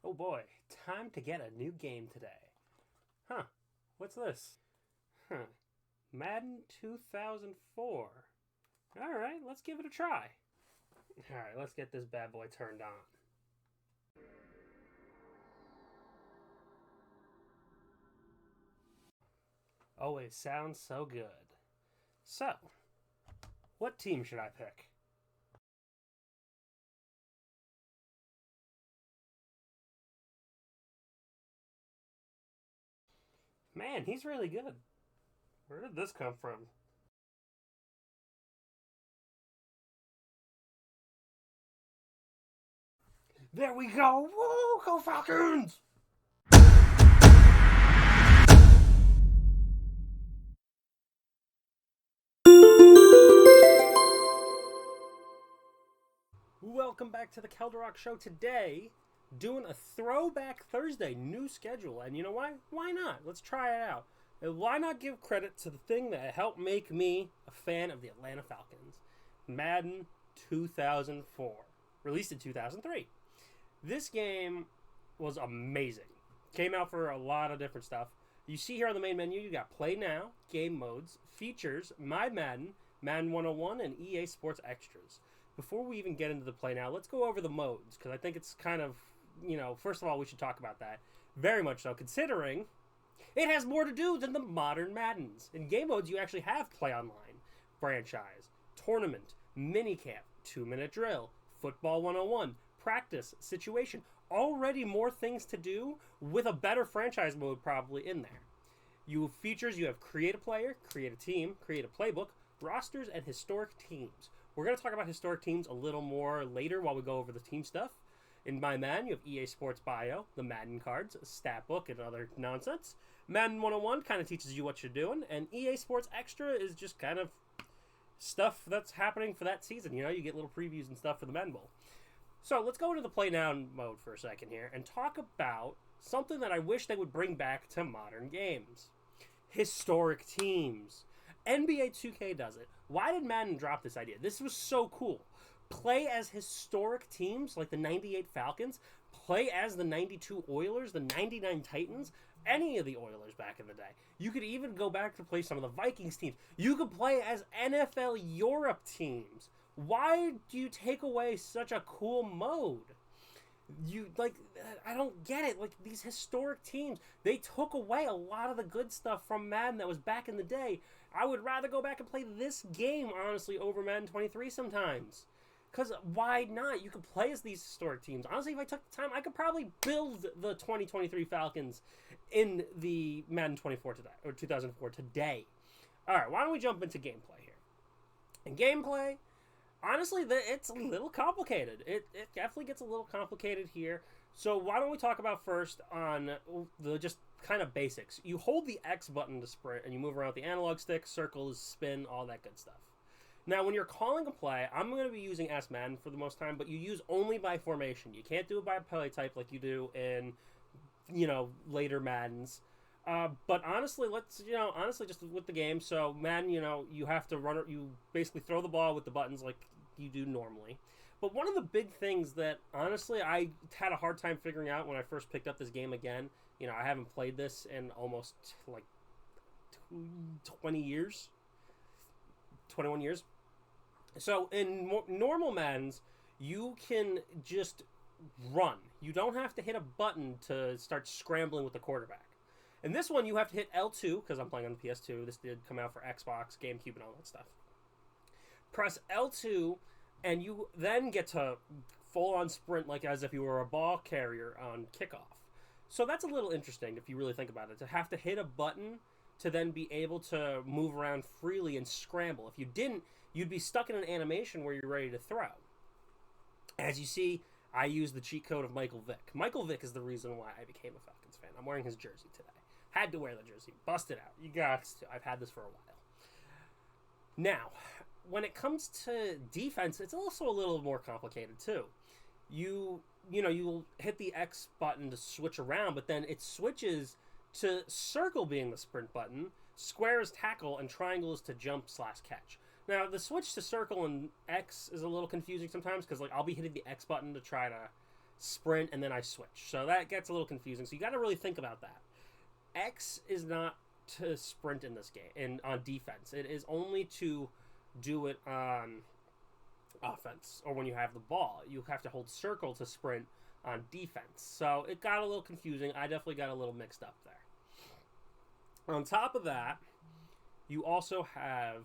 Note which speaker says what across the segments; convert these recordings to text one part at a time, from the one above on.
Speaker 1: Oh boy, time to get a new game today. Huh, what's this? Huh, Madden 2004. Alright, let's give it a try. Alright, let's get this bad boy turned on. Always sounds so good. So, what team should I pick? Man, he's really good. Where did this come from? There we go! Woo! Go Falcons! Welcome back to the Kelderock Show today. Doing a Throwback Thursday, new schedule. And you know why? Why not? Let's try it out. And why not give credit to the thing that helped make me a fan of the Atlanta Falcons? Madden 2004. Released in 2003. This game was amazing. Came out for a lot of different stuff. You see here on the main menu, you got Play Now, Game Modes, Features, My Madden, Madden 101, and EA Sports Extras. Before we even get into the Play Now, let's go over the modes, because I think it's kind of, first of all, we should talk about that. Very much so, considering it has more to do than the modern Maddens. In game modes, you actually have Play Online, Franchise, Tournament, Minicamp, 2-minute drill, Football 101, Practice, Situation. Already more things to do with a better franchise mode probably in there. You have features, you have create a player, create a team, create a playbook, rosters, and historic teams. We're going to talk about historic teams a little more later while we go over the team stuff. In My Madden, you have EA Sports Bio, the Madden cards, stat book, and other nonsense. Madden 101 kind of teaches you what you're doing, and EA Sports Extra is just kind of stuff that's happening for that season. You get little previews and stuff for the Madden Bowl. So let's go into the Play Now mode for a second here and talk about something that I wish they would bring back to modern games. Historic teams. NBA 2K does it. Why did Madden drop this idea? This was so cool. Play as historic teams like the 98 Falcons, play as the 92 Oilers, the 99 Titans, any of the Oilers back in the day. You could even go back to play some of the Vikings teams. You could play as NFL Europe teams. Why do you take away such a cool mode? I don't get it. Like, these historic teams, they took away a lot of the good stuff from Madden that was back in the day. I would rather go back and play this game, honestly, over Madden 23 sometimes. Because why not? You could play as these historic teams. Honestly, if I took the time, I could probably build the 2023 Falcons in the Madden 24 today, or 2004 today. All right, why don't we jump into gameplay here? In gameplay, honestly, it's a little complicated. It definitely gets a little complicated here. So why don't we talk about first on the just kind of basics. You hold the X button to sprint, and you move around with the analog stick, circles, spin, all that good stuff. Now, when you're calling a play, I'm going to be using S Madden for the most time, but you use only by formation. You can't do it by play type like you do in, later Maddens. But honestly, just with the game. So Madden, you have to run. You basically throw the ball with the buttons like you do normally. But one of the big things that honestly I had a hard time figuring out when I first picked up this game again. I haven't played this in almost like 20 years, 21 years. So in normal Maddens, you can just run. You don't have to hit a button to start scrambling with the quarterback. In this one, you have to hit L2, because I'm playing on the PS2. This did come out for Xbox, GameCube, and all that stuff. Press L2, and you then get to full-on sprint like as if you were a ball carrier on kickoff. So that's a little interesting if you really think about it, to have to hit a button to then be able to move around freely and scramble. If you didn't, you'd be stuck in an animation where you're ready to throw. As you see, I use the cheat code of Michael Vick. Michael Vick is the reason why I became a Falcons fan. I'm wearing his jersey today. Had to wear the jersey. Bust it out. You got to. I've had this for a while. Now, when it comes to defense, it's also a little more complicated too. You'll hit the X button to switch around, but then it switches to circle being the sprint button, square is tackle, and triangle is to jump/catch. Now, the switch to circle and X is a little confusing sometimes because I'll be hitting the X button to try to sprint, and then I switch. So that gets a little confusing. So you got to really think about that. X is not to sprint in this game, on defense. It is only to do it on offense, or when you have the ball. You have to hold circle to sprint on defense. So it got a little confusing. I definitely got a little mixed up there. On top of that, you also have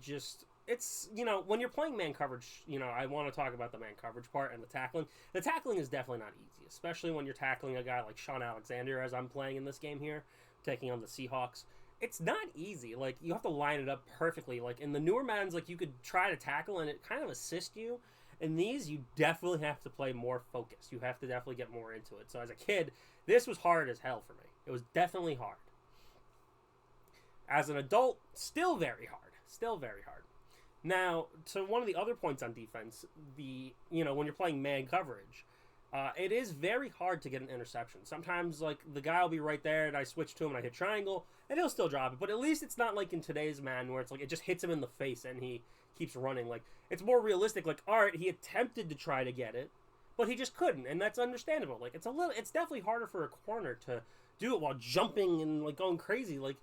Speaker 1: just, it's, when you're playing man coverage, I want to talk about the man coverage part and the tackling. The tackling is definitely not easy, especially when you're tackling a guy like Sean Alexander, as I'm playing in this game here, taking on the Seahawks. It's not easy. Like, you have to line it up perfectly. Like, in the newer Maddens, like, you could try to tackle and it kind of assist you. In these, you definitely have to play more focused. You have to definitely get more into it. So as a kid, this was hard as hell for me. It was definitely hard. As an adult, still very hard. Still very hard. Now, to one of the other points on defense, when you're playing man coverage, it is very hard to get an interception. Sometimes, like, the guy will be right there, and I switch to him, and I hit triangle, and he'll still drop it. But at least it's not like in today's Madden, where it's like it just hits him in the face, and he keeps running. Like, it's more realistic. Like, all right, he attempted to try to get it, but he just couldn't, and that's understandable. Like, it's definitely harder for a corner to do it while jumping and, like, going crazy. Like,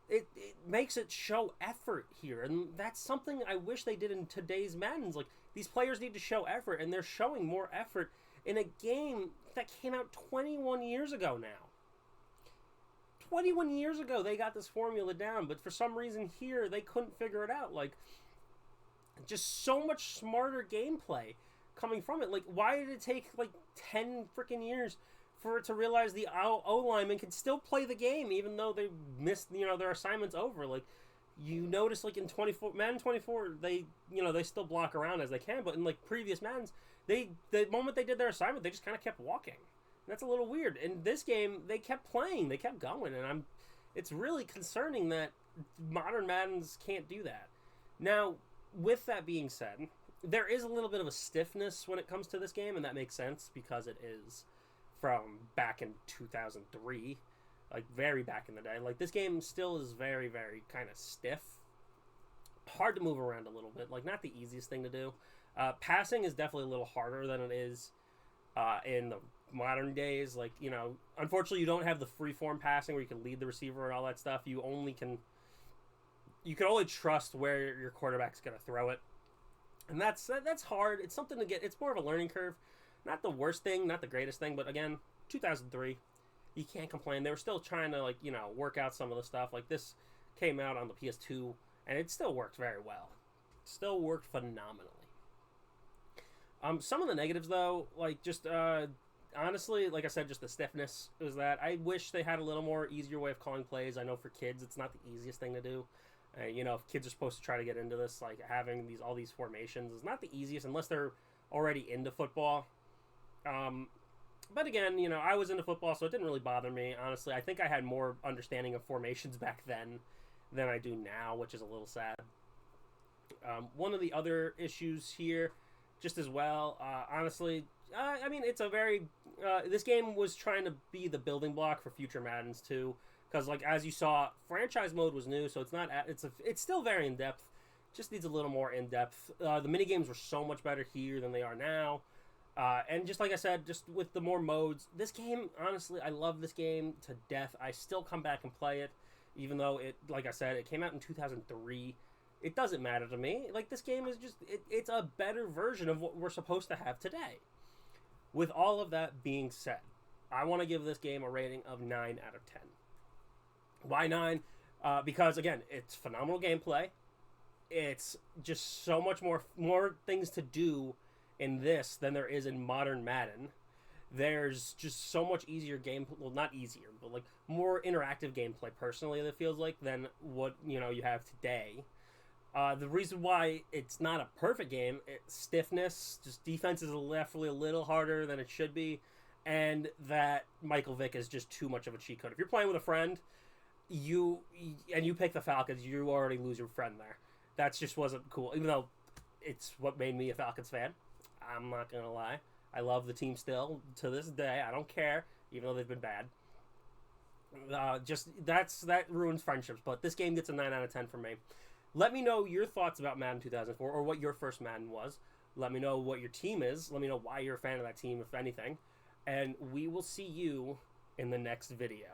Speaker 1: it makes it show effort here, and that's something I wish they did in today's Maddens. Like, these players need to show effort, and they're showing more effort in a game that came out 21 years ago now. 21 years ago, they got this formula down, but for some reason here, they couldn't figure it out. Like, just so much smarter gameplay coming from it. Like, why did it take, like, 10 freaking years for it to realize the O-lineman can still play the game, even though they missed, their assignments over? Like, you notice, like, in Madden 24, they still block around as they can, but in, like, previous Maddens, the moment they did their assignment, they just kind of kept walking. And that's a little weird. In this game, they kept playing, they kept going, and it's really concerning that modern Maddens can't do that. Now, with that being said, there is a little bit of a stiffness when it comes to this game, and that makes sense because it is from back in 2003, like very back in the day. Like, this game still is very, very kind of stiff. Hard to move around a little bit. Like, not the easiest thing to do. Passing is definitely a little harder than it is in the modern days. Like, unfortunately, you don't have the freeform passing where you can lead the receiver and all that stuff. You can only trust where your quarterback's going to throw it. And that's hard. It's something to get. It's more of a learning curve. Not the worst thing, not the greatest thing, but again, 2003, you can't complain. They were still trying to, like, work out some of the stuff. Like, this came out on the PS2, and it still worked very well. Still worked phenomenally. Some of the negatives, though, like, just, honestly, like I said, just the stiffness is that I wish they had a little more easier way of calling plays. I know for kids, it's not the easiest thing to do. If kids are supposed to try to get into this, like, having all these formations is not the easiest unless they're already into football. But again, I was into football, so it didn't really bother me. Honestly, I think I had more understanding of formations back then than I do now, which is a little sad. One of the other issues here, just as well, honestly, I mean, it's a very... this game was trying to be the building block for future Maddens, too. Because, like, as you saw, franchise mode was new, so it's not... It's still very in-depth. Just needs a little more in-depth. The minigames were so much better here than they are now. And just like I said, just with the more modes, this game, honestly, I love this game to death. I still come back and play it, even though it, like I said, it came out in 2003. It doesn't matter to me. Like, this game is just, it's a better version of what we're supposed to have today. With all of that being said, I want to give this game a rating of 9 out of 10. Why 9? Because, again, it's phenomenal gameplay. It's just so much more things to do in this than there is in modern Madden. There's just so much easier gameplay, well, not easier, but, like, more interactive gameplay, personally, that feels like, than what, you have today. The reason why it's not a perfect game, it's stiffness, just defense is definitely a little harder than it should be, and that Michael Vick is just too much of a cheat code. If you're playing with a friend, you pick the Falcons, you already lose your friend there. That just wasn't cool, even though it's what made me a Falcons fan. I'm not going to lie. I love the team still to this day. I don't care, even though they've been bad. That ruins friendships, but this game gets a 9 out of 10 from me. Let me know your thoughts about Madden 2004, or what your first Madden was. Let me know what your team is. Let me know why you're a fan of that team, if anything. And we will see you in the next video.